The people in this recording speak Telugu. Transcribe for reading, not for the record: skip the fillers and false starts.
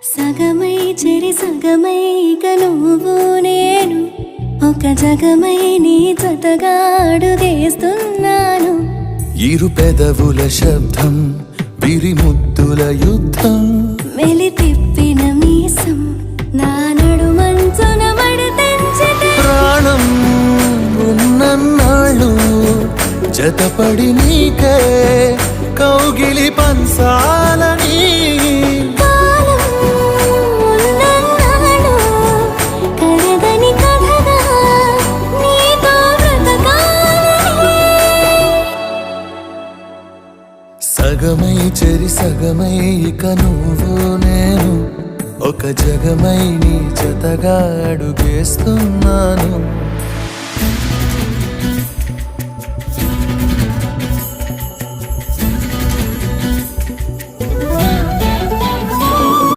సగమై చెరి సగమై ఇక నువ్వు నేను ఒక జగమై నీ జతగా అడుగేస్తున్నాను. ఇరు పెదవుల శబ్దం విరి ముద్దుల యుద్ధం మెలి తిప్పిన మీసం నా నడుమంచున మడతెంచితే ప్రాణం ఉన్నన్నాళ్ళు జతపడి నీకే కౌగిలి పంచాలని కాలం ఉన్నన్నాడు కరగని కథగా నీతో బ్రతకాలని. సగమై చెరి సగమై ఇక నువ్వు నేను ఒక జగమై నీ జతగా అడుగేస్తున్నాను.